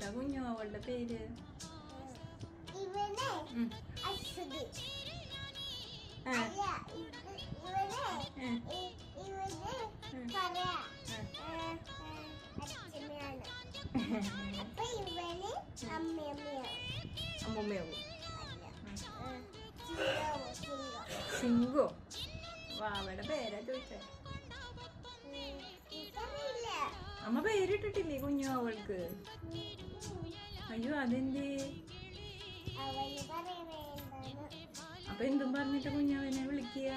എന്താ കുഞ്ഞു അവളുടെ പേര്? അമ്മൂമ്മയാവും. സിംഗോ? വാവയുടെ പേരാ ചോദിച്ചേ. അമ്മ പേരിട്ടിട്ടില്ലേ കുഞ്ഞു അവൾക്ക്? അയ്യോ അതെന്തേ? അപ്പൊ എന്തും പറഞ്ഞിട്ട് കുഞ്ഞവനെ വിളിക്കുക?